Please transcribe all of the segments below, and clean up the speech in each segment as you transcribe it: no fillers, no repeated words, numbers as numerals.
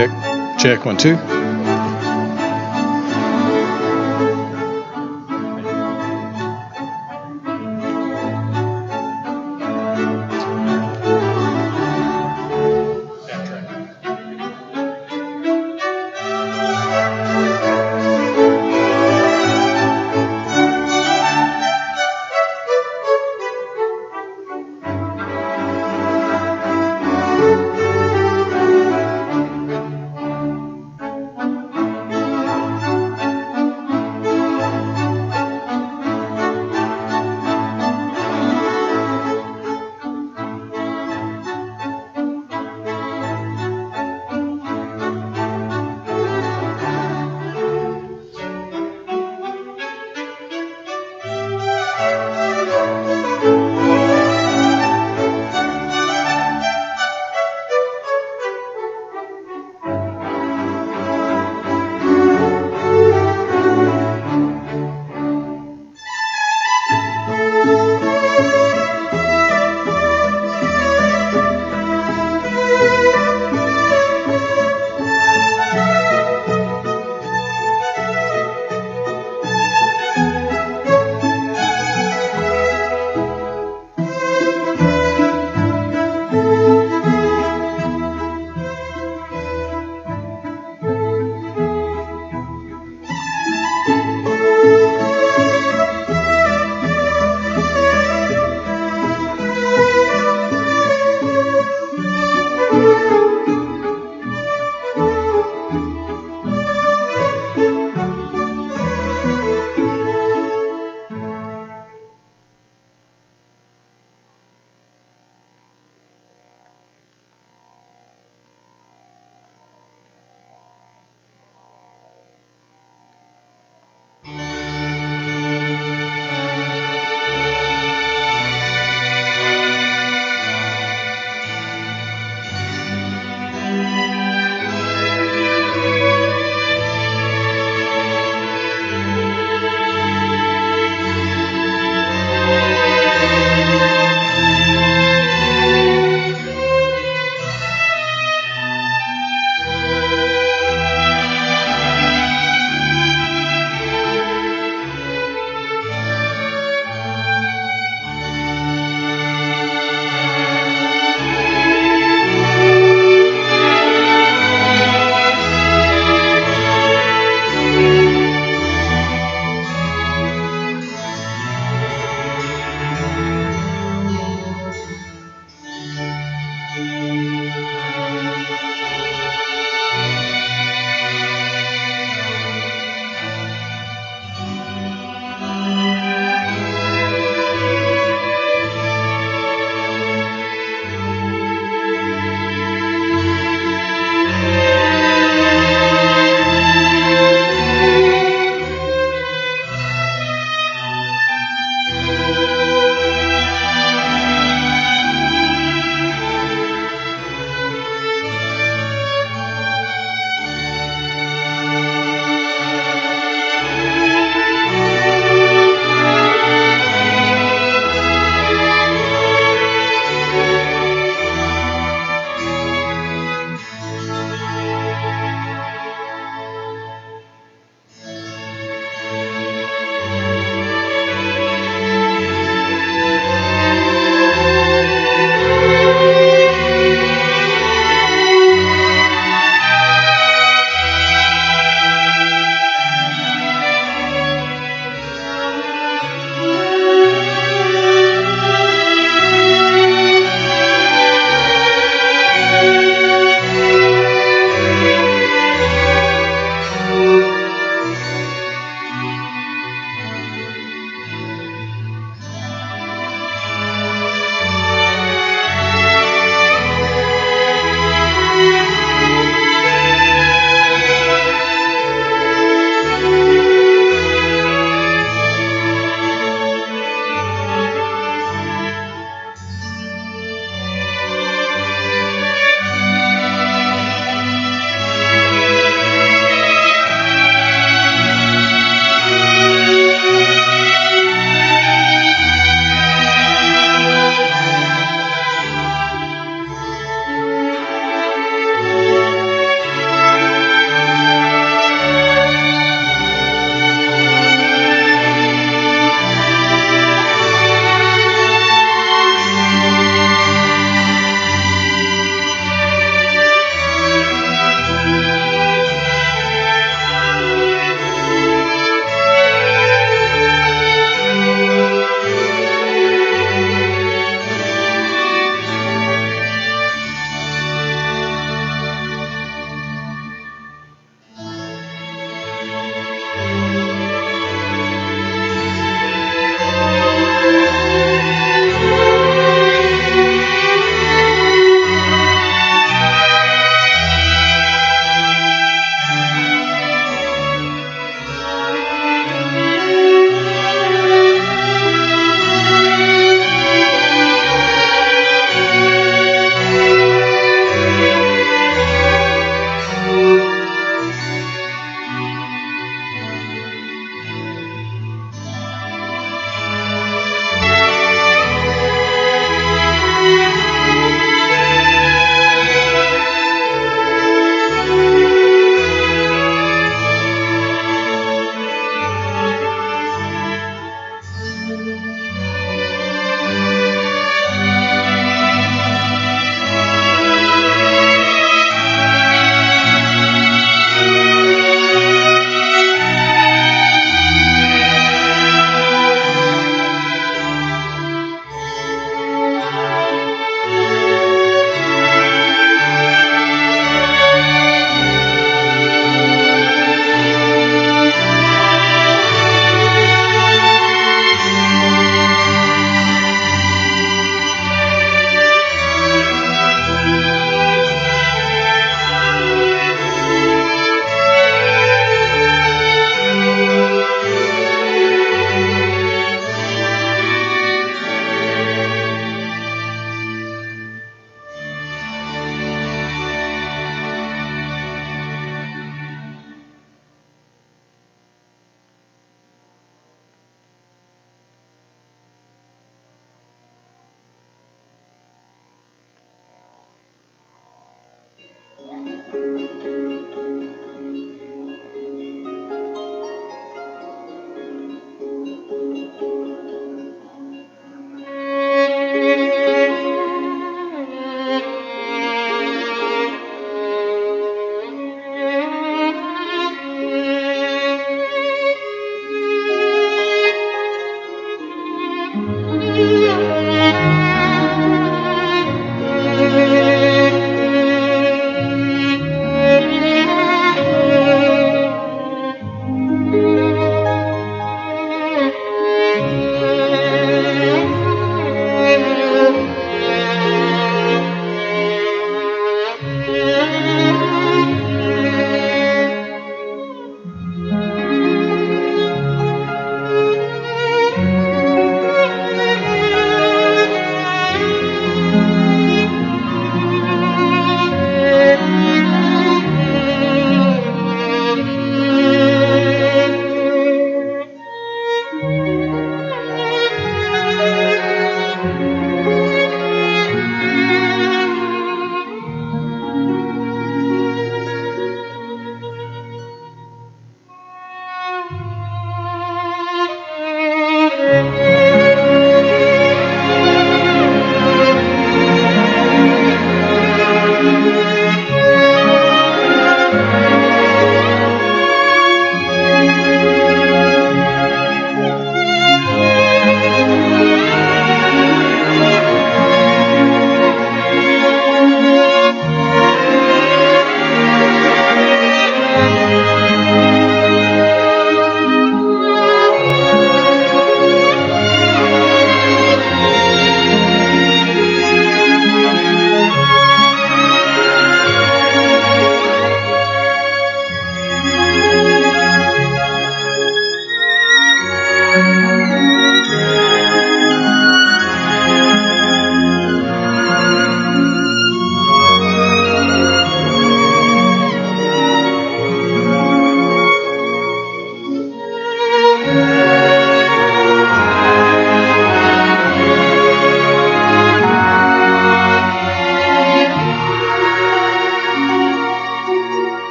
Check, check, 1, 2.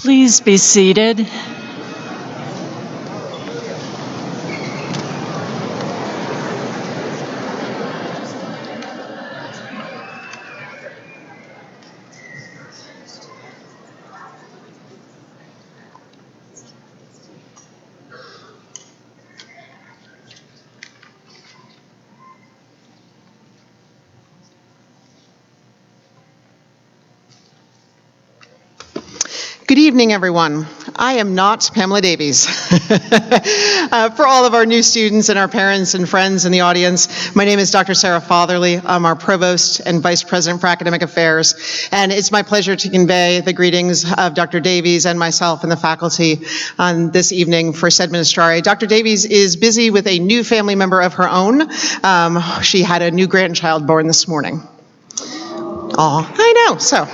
Please be seated. Good evening, everyone. I am not Pamela Davies. For all of our new students and our parents and friends in the audience, my name is Dr. Sarah Fotherly. I'm our Provost and Vice President for Academic Affairs, and it's my pleasure to convey the greetings of Dr. Davies and myself and the faculty on this evening for Sed Ministrare. Dr. Davies is busy with a new family member of her own. She had a new grandchild born this morning. Aw, I know, so.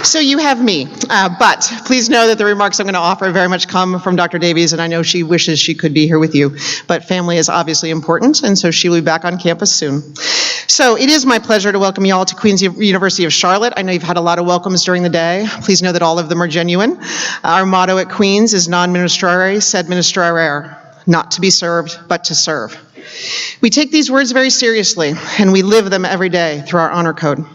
So you have me, but please know that the remarks I'm going to offer very much come from Dr. Davies, and I know she wishes she could be here with you, but family is obviously important, and so she will be back on campus soon. So it is my pleasure to welcome you all to Queen's University of Charlotte. I know you've had a lot of welcomes during the day. Please know that all of them are genuine. Our motto at Queen's is non ministrare, sed ministrare, not to be served, but to serve. We take these words very seriously, and we live them every day through our honor code.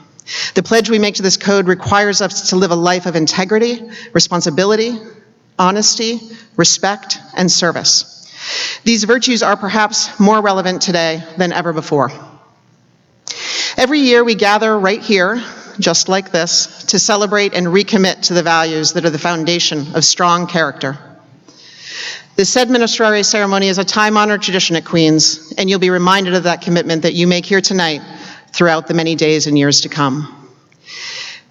The pledge we make to this code requires us to live a life of integrity, responsibility, honesty, respect, and service. These virtues are perhaps more relevant today than ever before. Every year we gather right here, just like this, to celebrate and recommit to the values that are the foundation of strong character. The Sed Ministrare ceremony is a time-honored tradition at Queen's, and you'll be reminded of that commitment that you make here tonight throughout the many days and years to come.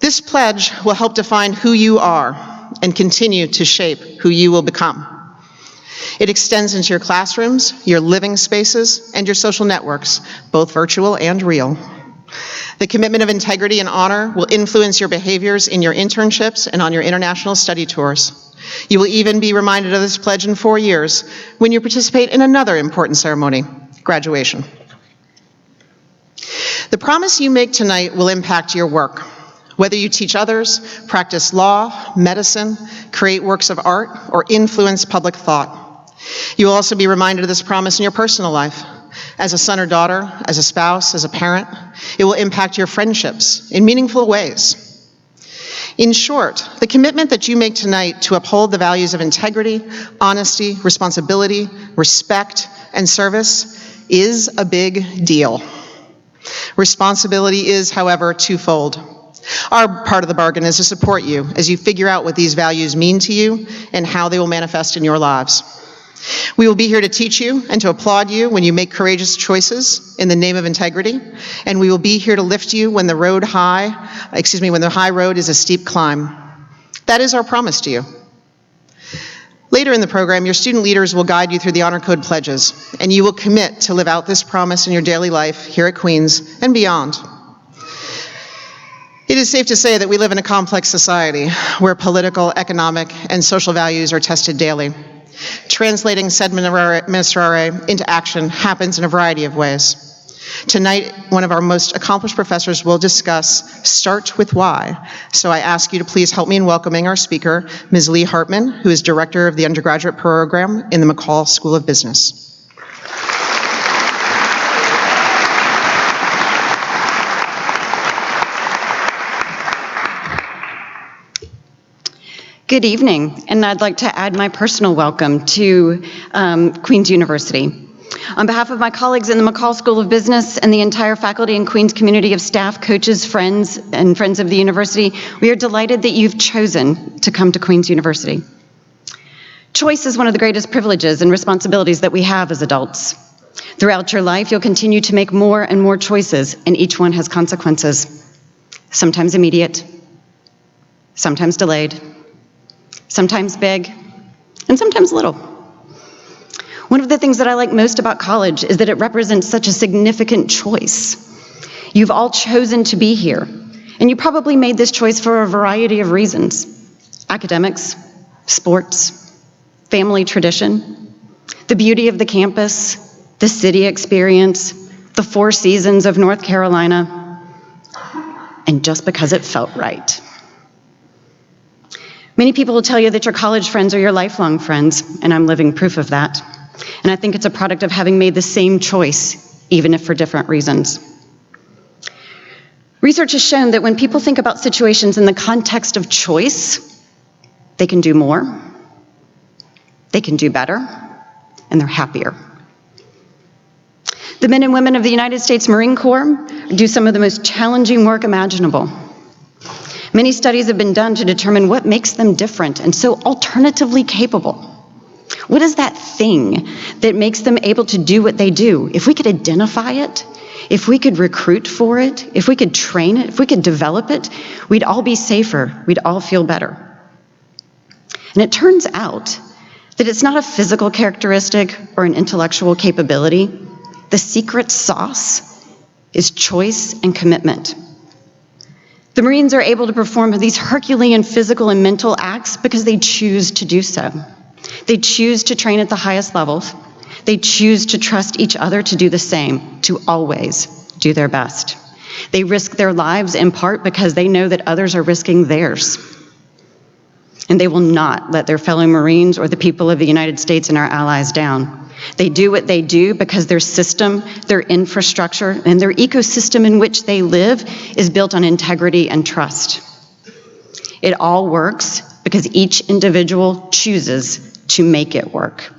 This pledge will help define who you are and continue to shape who you will become. It extends into your classrooms, your living spaces, and your social networks, both virtual and real. The commitment of integrity and honor will influence your behaviors in your internships and on your international study tours. You will even be reminded of this pledge in 4 years when you participate in another important ceremony, graduation. The promise you make tonight will impact your work. Whether you teach others, practice law, medicine, create works of art, or influence public thought. You will also be reminded of this promise in your personal life. As a son or daughter, as a spouse, as a parent, it will impact your friendships in meaningful ways. In short, the commitment that you make tonight to uphold the values of integrity, honesty, responsibility, respect, and service is a big deal. Responsibility is, however, twofold. Our part of the bargain is to support you as you figure out what these values mean to you and how they will manifest in your lives. We will be here to teach you and to applaud you when you make courageous choices in the name of integrity, and we will be here to lift you when the high road is a steep climb. That is our promise to you. Later in the program, your student leaders will guide you through the Honor Code pledges, and you will commit to live out this promise in your daily life here at Queens and beyond. It is safe to say that we live in a complex society where political, economic, and social values are tested daily. Translating sed ministrare into action happens in a variety of ways. Tonight, one of our most accomplished professors will discuss Start with Why. So I ask you to please help me in welcoming our speaker, Ms. Lee Hartman, who is Director of the Undergraduate Program in the McCall School of Business. Good evening, and I'd like to add my personal welcome to Queens University. On behalf of my colleagues in the McCall School of Business and the entire faculty and Queens community of staff, coaches, friends, and friends of the university, we are delighted that you've chosen to come to Queens University. Choice is one of the greatest privileges and responsibilities that we have as adults. Throughout your life, you'll continue to make more and more choices, and each one has consequences. Sometimes immediate, sometimes delayed, sometimes big, and sometimes little. One of the things that I like most about college is that it represents such a significant choice. You've all chosen to be here, and you probably made this choice for a variety of reasons. Academics, sports, family tradition, the beauty of the campus, the city experience, the 4 seasons of North Carolina, and just because it felt right. Many people will tell you that your college friends are your lifelong friends, and I'm living proof of that. And I think it's a product of having made the same choice, even if for different reasons. Research has shown that when people think about situations in the context of choice, they can do more, they can do better, and they're happier. The men and women of the United States Marine Corps do some of the most challenging work imaginable. Many studies have been done to determine what makes them different and so alternatively capable. What is that thing that makes them able to do what they do? If we could identify it, if we could recruit for it, if we could train it, if we could develop it, we'd all be safer, we'd all feel better. And it turns out that it's not a physical characteristic or an intellectual capability. The secret sauce is choice and commitment. The Marines are able to perform these Herculean physical and mental acts because they choose to do so. They choose to train at the highest levels. They choose to trust each other to do the same, to always do their best. They risk their lives in part because they know that others are risking theirs. And they will not let their fellow Marines or the people of the United States and our allies down. They do what they do because their system, their infrastructure, and their ecosystem in which they live is built on integrity and trust. It all works because each individual chooses to make it work.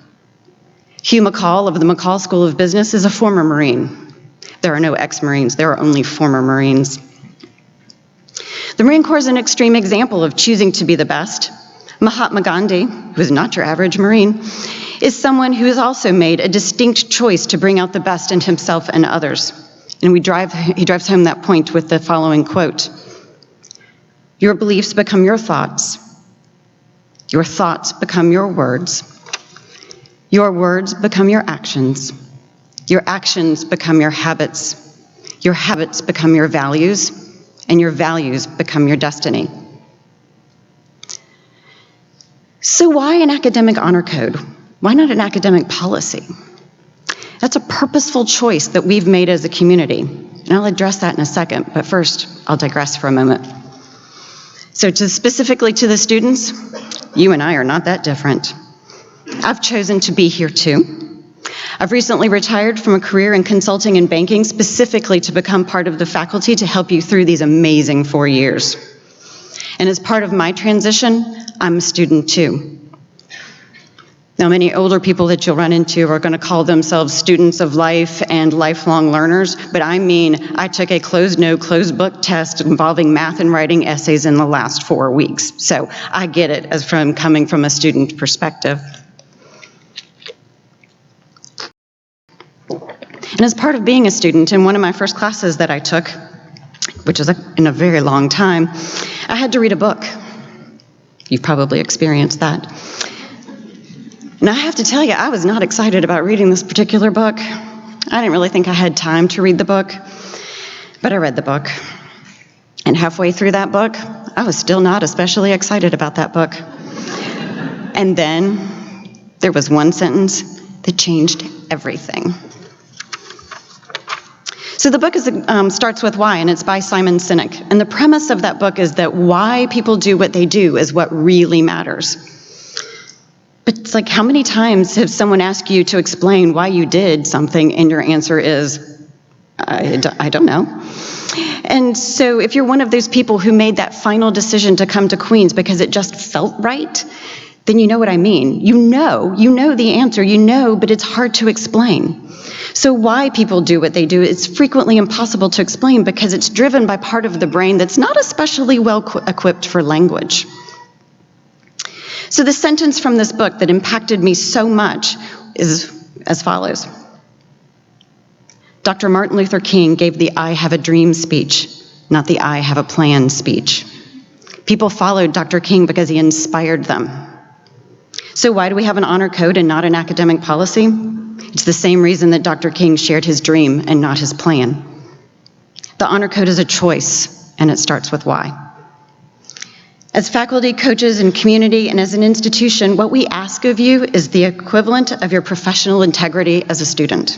Hugh McCall of the McCall School of Business is a former Marine. There are no ex-Marines, there are only former Marines. The Marine Corps is an extreme example of choosing to be the best. Mahatma Gandhi, who is not your average Marine, is someone who has also made a distinct choice to bring out the best in himself and others. And he drives home that point with the following quote: "Your beliefs become your thoughts become your words become your actions become your habits become your values, and your values become your destiny." So why an academic honor code? Why not an academic policy? That's a purposeful choice that we've made as a community, and I'll address that in a second, but first, I'll digress for a moment. So specifically to the students, you and I are not that different. I've chosen to be here too. I've recently retired from a career in consulting and banking specifically to become part of the faculty to help you through these amazing 4 years. And as part of my transition, I'm a student too. Now, many older people that you'll run into are going to call themselves students of life and lifelong learners, but I mean, I took a closed-no, closed-book test involving math and writing essays in the last 4 weeks. So I get it as from coming from a student perspective. And as part of being a student, in one of my first classes that I took, which is in a very long time, I had to read a book. You've probably experienced that. And I have to tell you, I was not excited about reading this particular book. I didn't really think I had time to read the book, but I read the book. And halfway through that book, I was still not especially excited about that book. And then there was one sentence that changed everything. So the book starts with Why, and it's by Simon Sinek. And the premise of that book is that why people do what they do is what really matters. But it's like, how many times have someone asked you to explain why you did something and your answer is, I don't know. And so if you're one of those people who made that final decision to come to Queens because it just felt right, then you know what I mean. You know the answer, but it's hard to explain. So why people do what they do is frequently impossible to explain because it's driven by part of the brain that's not especially well equipped for language. So the sentence from this book that impacted me so much is as follows. Dr. Martin Luther King gave the I have a dream speech, not the I have a plan speech. People followed Dr. King because he inspired them. So why do we have an honor code and not an academic policy? It's the same reason that Dr. King shared his dream and not his plan. The honor code is a choice, and it starts with why. As faculty, coaches, and community, and as an institution, what we ask of you is the equivalent of your professional integrity as a student.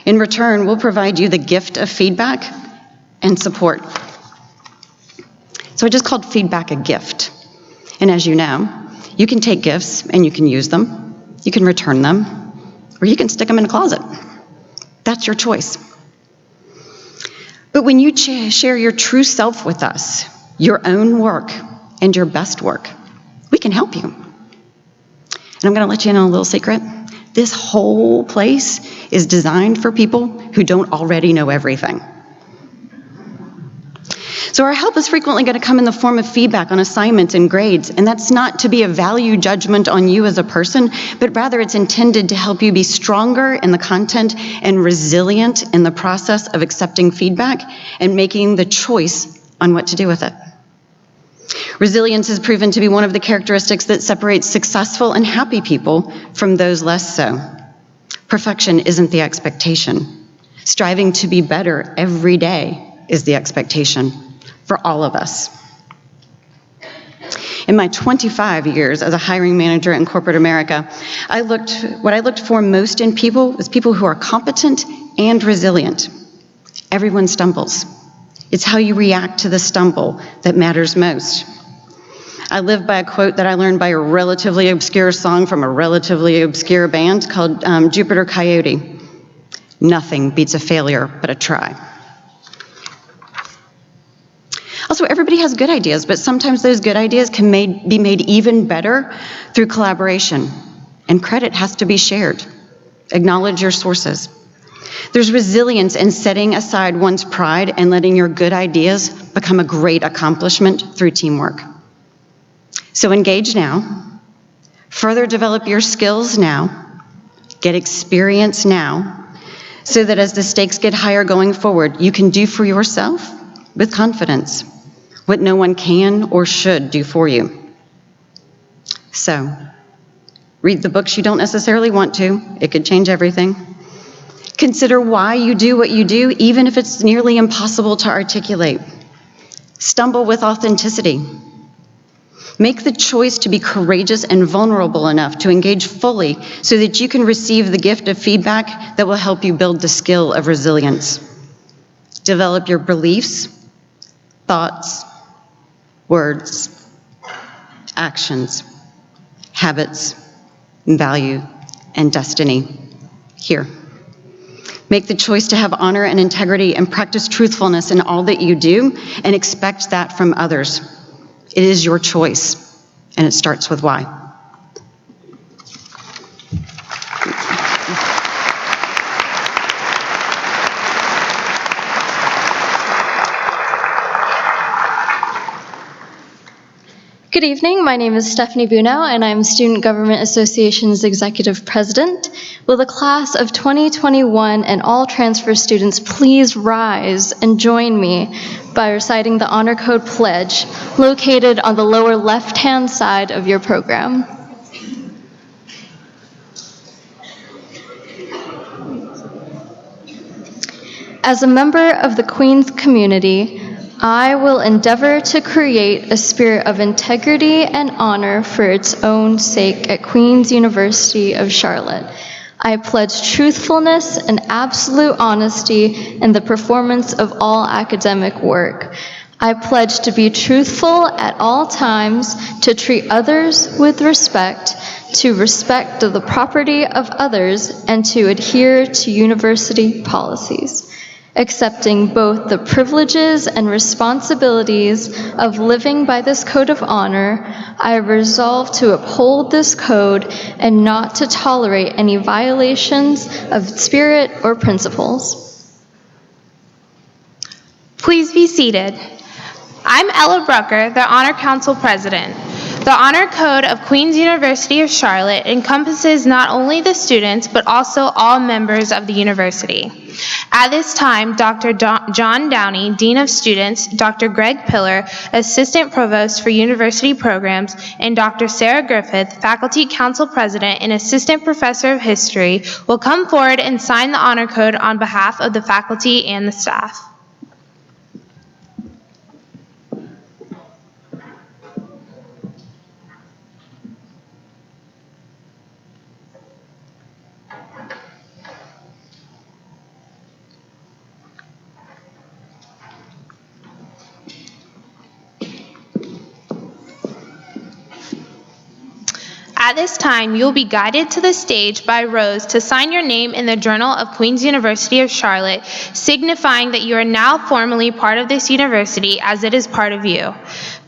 In return, we'll provide you the gift of feedback and support. So I just called feedback a gift. And as you know, you can take gifts and you can use them, you can return them, or you can stick them in a closet. That's your choice. But when you share your true self with us, your own work and your best work, we can help you. And I'm going to let you in on a little secret. This whole place is designed for people who don't already know everything. So our help is frequently going to come in the form of feedback on assignments and grades, and that's not to be a value judgment on you as a person, but rather it's intended to help you be stronger in the content and resilient in the process of accepting feedback and making the choice on what to do with it. Resilience is proven to be one of the characteristics that separates successful and happy people from those less so. Perfection isn't the expectation. Striving to be better every day is the expectation for all of us. In my 25 years as a hiring manager in corporate America, what I looked for most in people was people who are competent and resilient. Everyone stumbles. It's how you react to the stumble that matters most. I live by a quote that I learned by a relatively obscure song from a relatively obscure band called Jupiter Coyote. Nothing beats a failure but a try. Also, everybody has good ideas, but sometimes those good ideas can be made even better through collaboration, and credit has to be shared. Acknowledge your sources. There's resilience in setting aside one's pride and letting your good ideas become a great accomplishment through teamwork. So engage now, further develop your skills now, get experience now, so that as the stakes get higher going forward, you can do for yourself with confidence what no one can or should do for you. So, read the books you don't necessarily want to. It could change everything. Consider why you do what you do, even if it's nearly impossible to articulate. Stumble with authenticity. Make the choice to be courageous and vulnerable enough to engage fully so that you can receive the gift of feedback that will help you build the skill of resilience. Develop your beliefs, thoughts, words, actions, habits, value, and destiny here. Make the choice to have honor and integrity and practice truthfulness in all that you do and expect that from others. It is your choice, and it starts with why. Good evening. My name is Stephanie Bunow, and I'm Student Government Association's Executive President. Will the class of 2021 and all transfer students please rise and join me by reciting the Honor Code Pledge located on the lower left-hand side of your program. As a member of the Queens community, I will endeavor to create a spirit of integrity and honor for its own sake at Queens University of Charlotte. I pledge truthfulness and absolute honesty in the performance of all academic work. I pledge to be truthful at all times, to treat others with respect, to respect the property of others, and to adhere to university policies. Accepting both the privileges and responsibilities of living by this code of honor, I resolve to uphold this code and not to tolerate any violations of spirit or principles. Please be seated. I'm Ella Brucker, the Honor Council President. The Honor Code of Queens University of Charlotte encompasses not only the students, but also all members of the university. At this time, Dr. John Downey, Dean of Students, Dr. Greg Pillar, Assistant Provost for University Programs, and Dr. Sarah Griffith, Faculty Council President and Assistant Professor of History, will come forward and sign the Honor Code on behalf of the faculty and the staff. At this time, you will be guided to the stage by Rose to sign your name in the Journal of Queens University of Charlotte, signifying that you are now formally part of this university as it is part of you.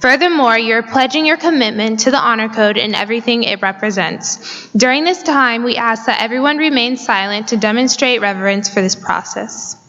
Furthermore, you are pledging your commitment to the Honor Code and everything it represents. During this time, we ask that everyone remain silent to demonstrate reverence for this process.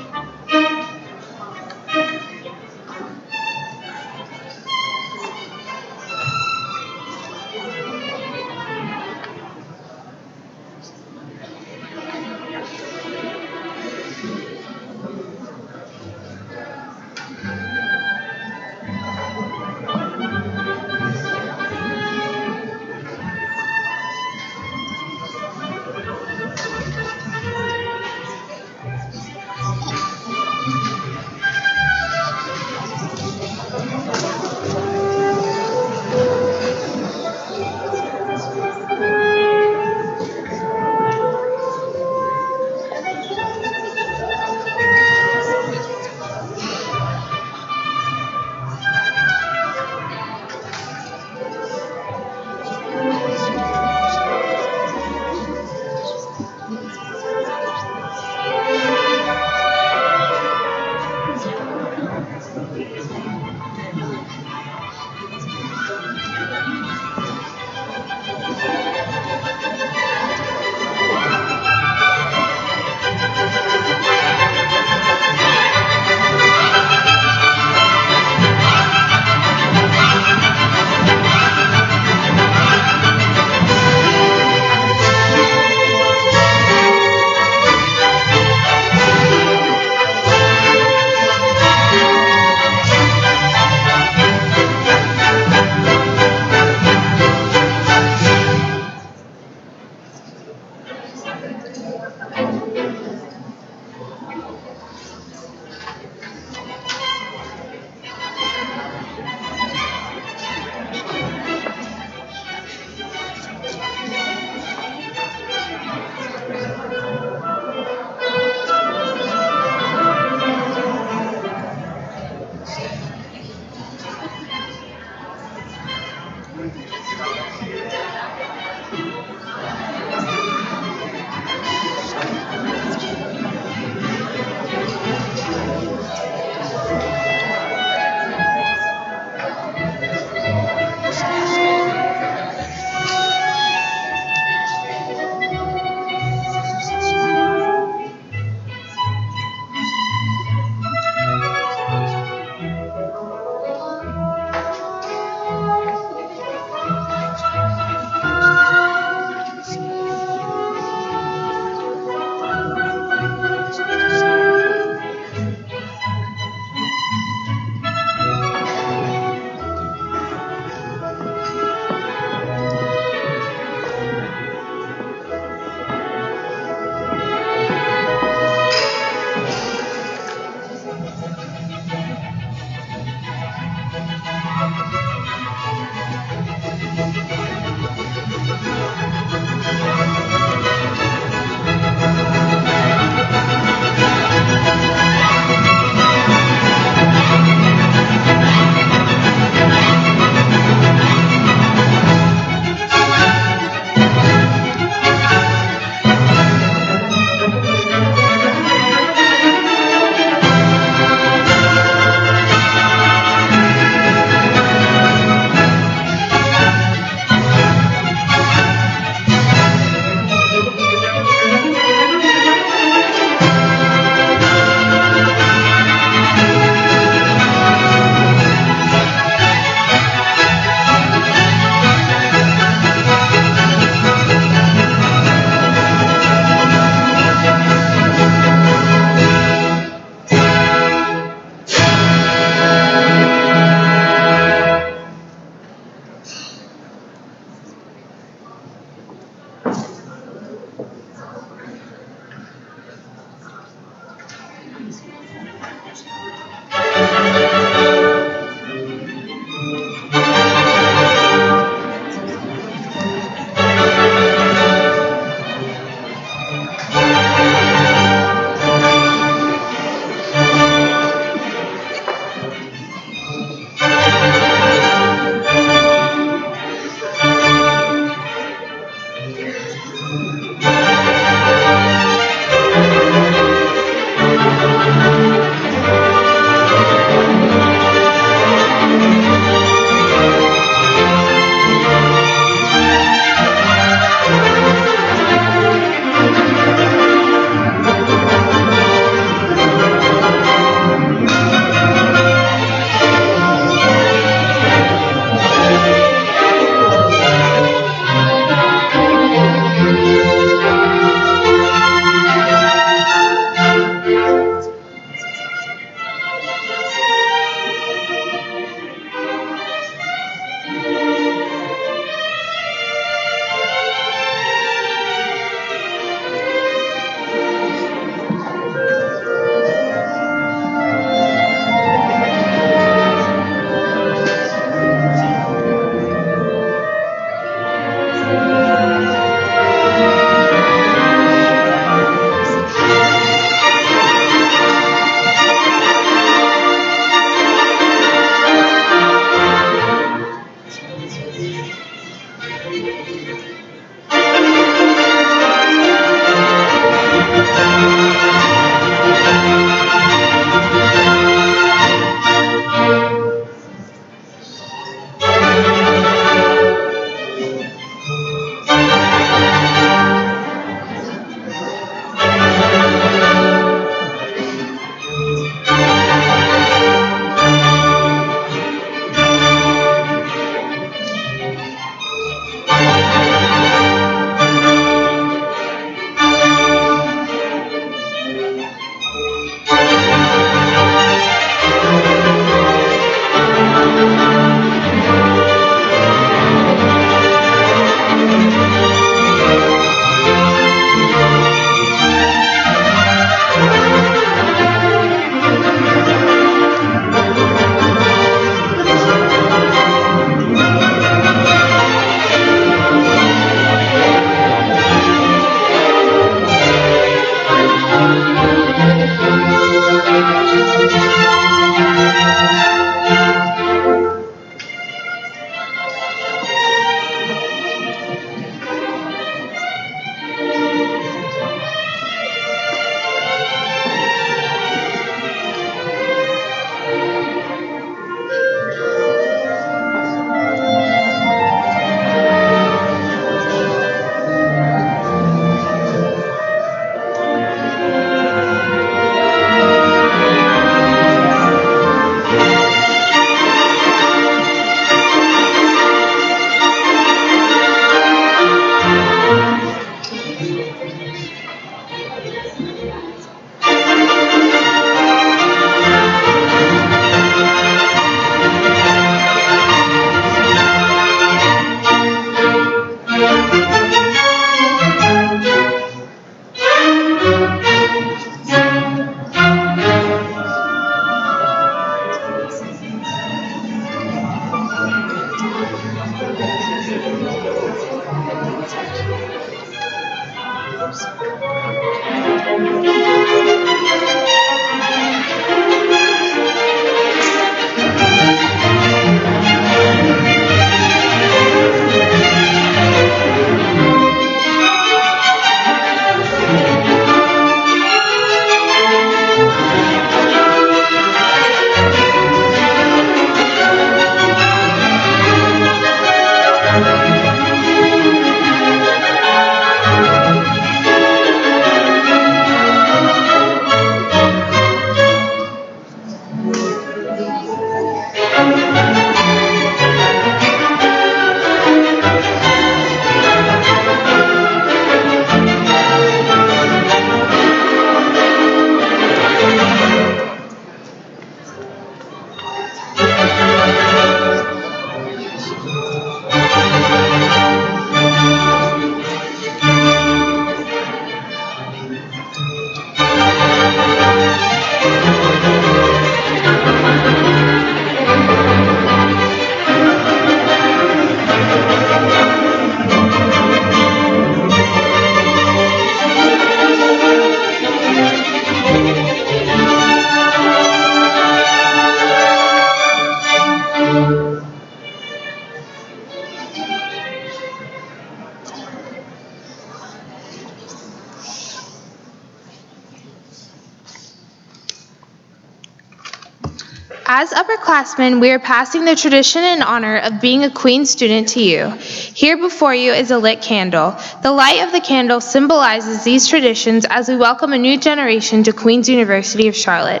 As upperclassmen, we are passing the tradition and honor of being a Queen student to you. Here before you is a lit candle. The light of the candle symbolizes these traditions as we welcome a new generation to Queen's University of Charlotte.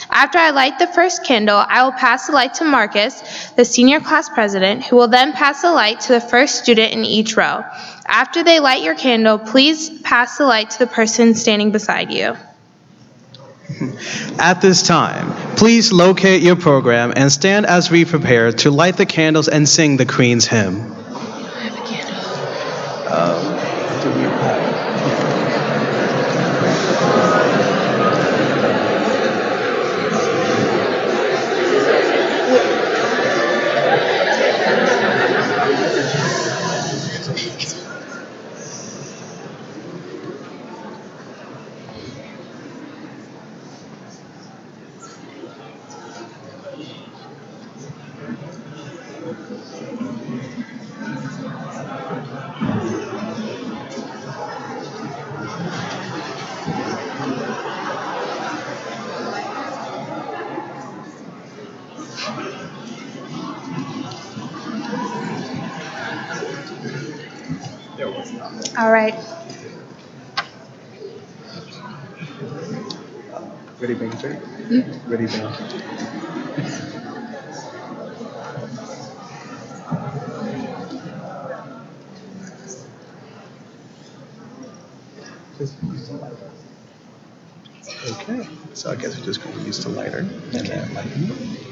After I light the first candle, I will pass the light to Marcus, the senior class president, who will then pass the light to the first student in each row. After they light your candle, please pass the light to the person standing beside you. At this time, please locate your program and stand as we prepare to light the candles and sing the Queen's hymn. All right. Ready, bang, sir? Ready, bang. Okay, so I guess we're just going to use the lighter and then lighten.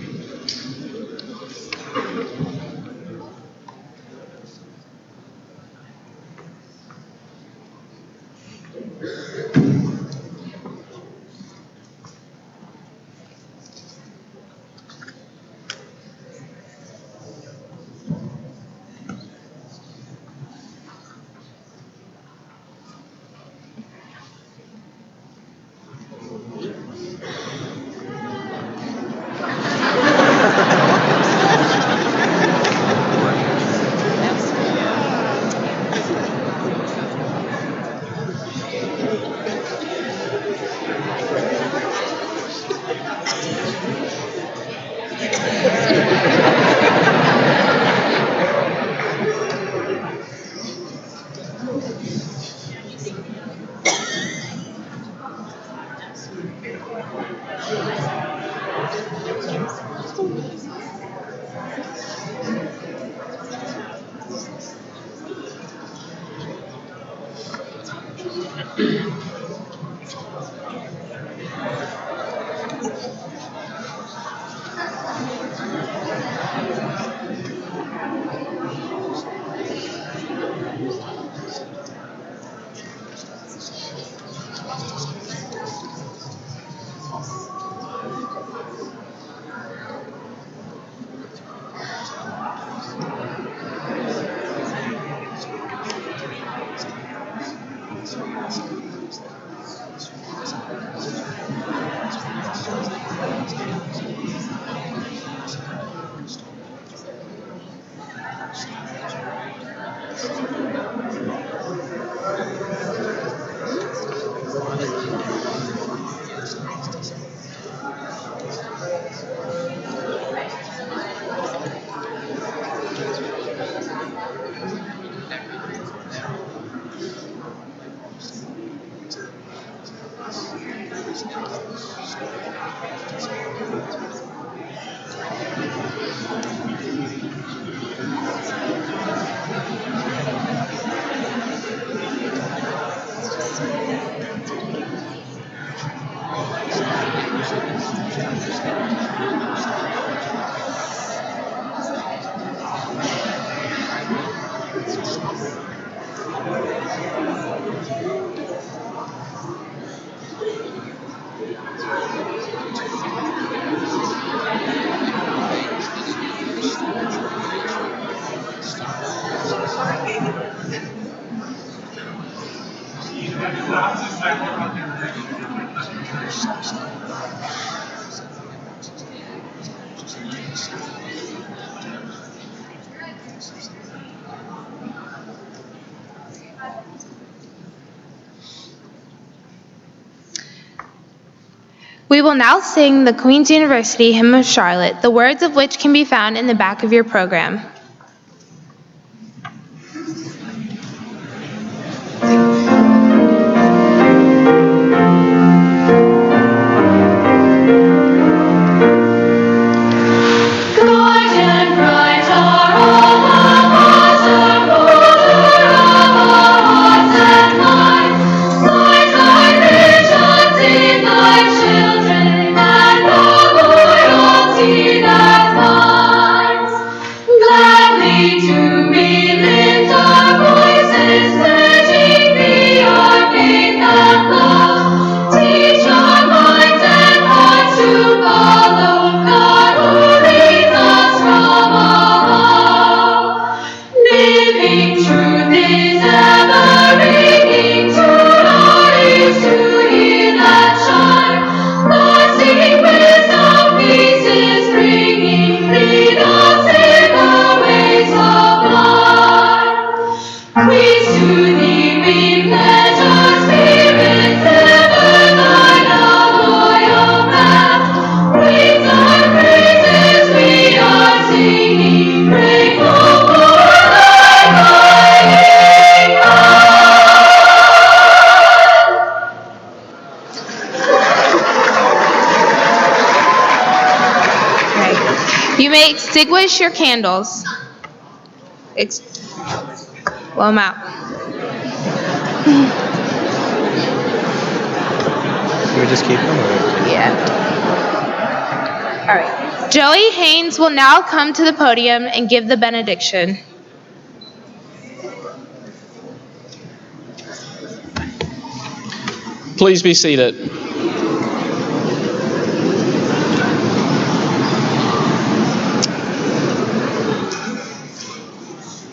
We will now sing the Queen's University Hymn of Charlotte, the words of which can be found in the back of your program. You may extinguish your candles. Blow them out. Should we just keep them? Yeah. All right. Joey Haynes will now come to the podium and give the benediction. Please be seated.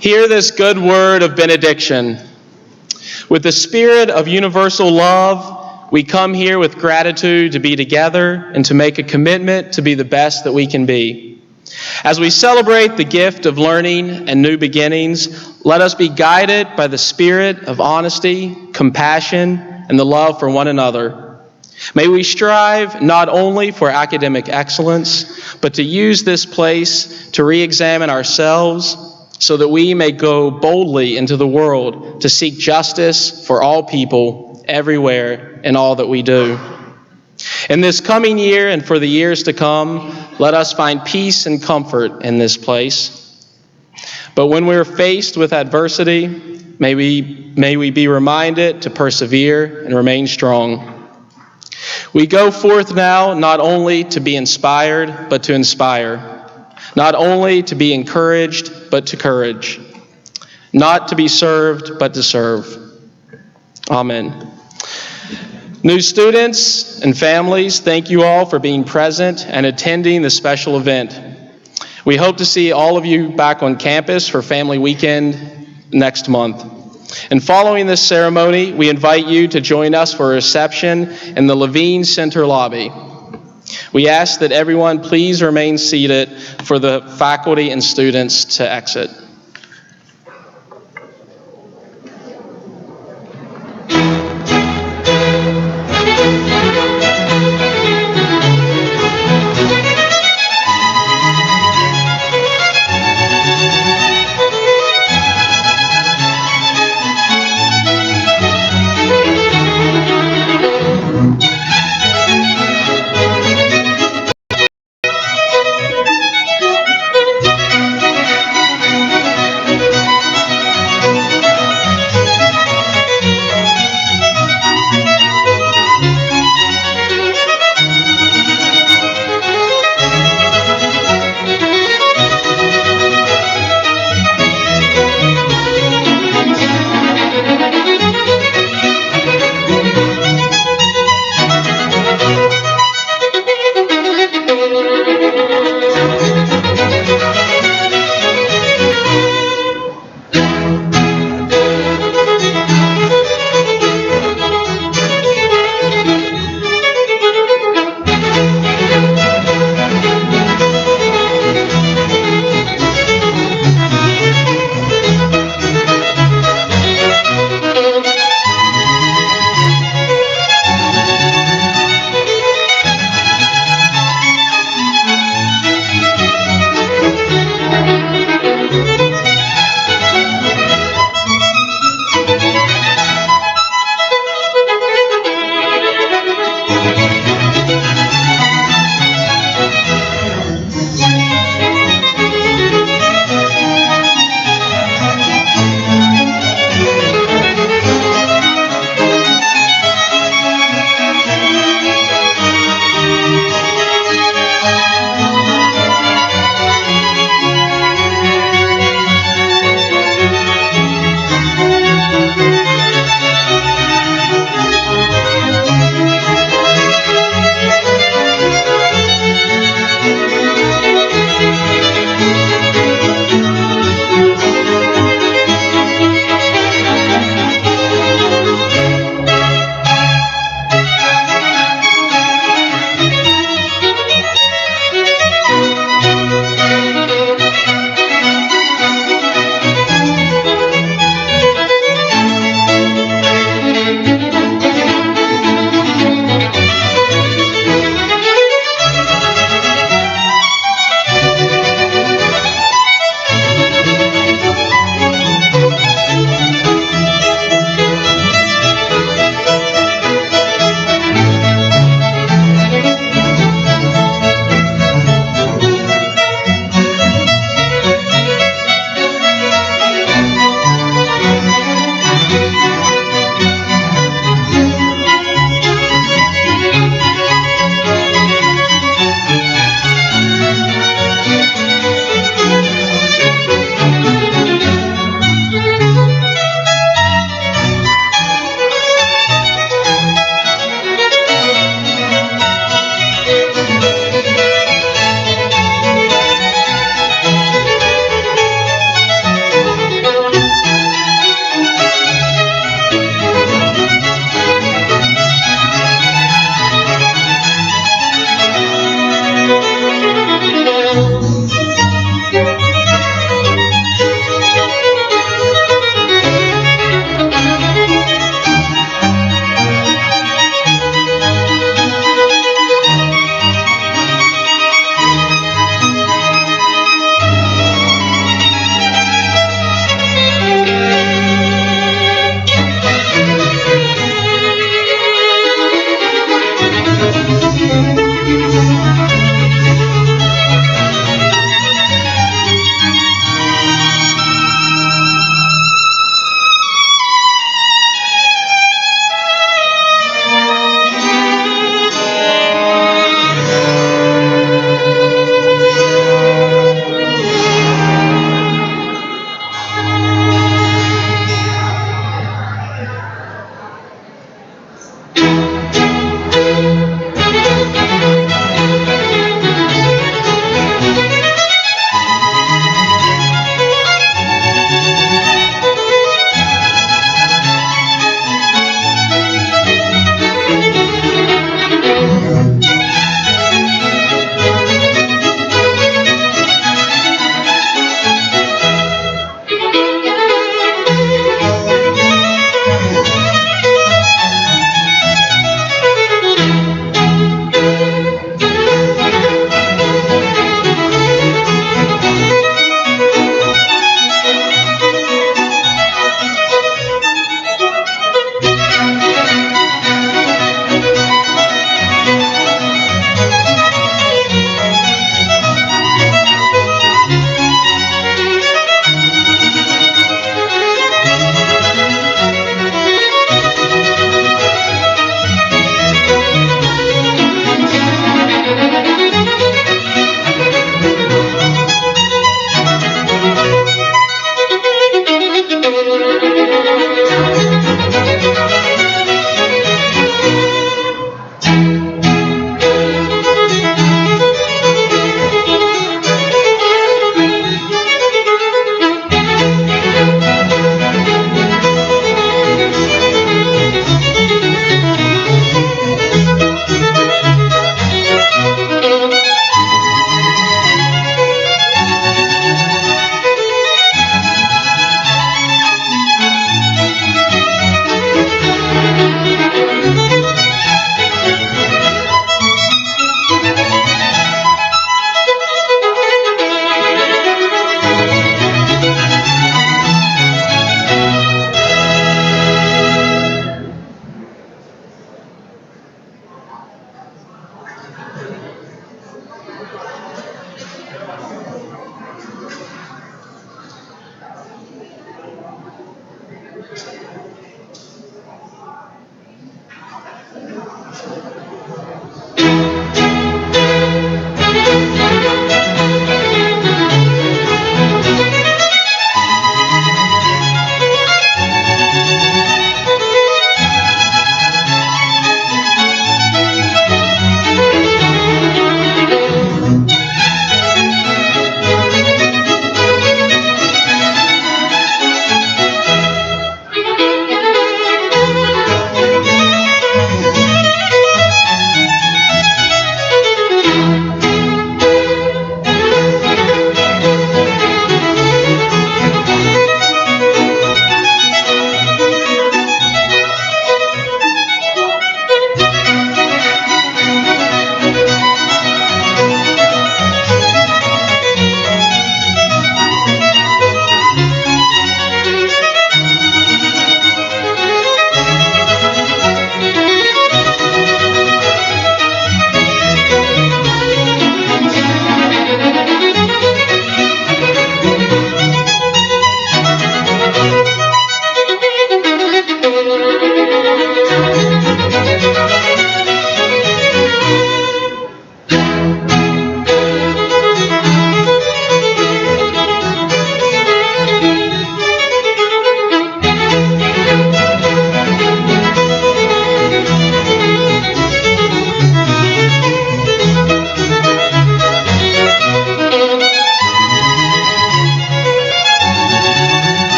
Hear this good word of benediction. With the spirit of universal love, we come here with gratitude to be together and to make a commitment to be the best that we can be. As we celebrate the gift of learning and new beginnings, let us be guided by the spirit of honesty, compassion, and the love for one another. May we strive not only for academic excellence, but to use this place to re-examine ourselves so that we may go boldly into the world to seek justice for all people, everywhere, in all that we do. In this coming year and for the years to come, let us find peace and comfort in this place. But when we're faced with adversity, may we be reminded to persevere and remain strong. We go forth now not only to be inspired, but to inspire. Not only to be encouraged, but to courage. Not to be served, but to serve. Amen. New students and families, thank you all for being present and attending the special event. We hope to see all of you back on campus for Family Weekend next month. And following this ceremony, we invite you to join us for a reception in the Levine Center lobby. We ask that everyone please remain seated for the faculty and students to exit.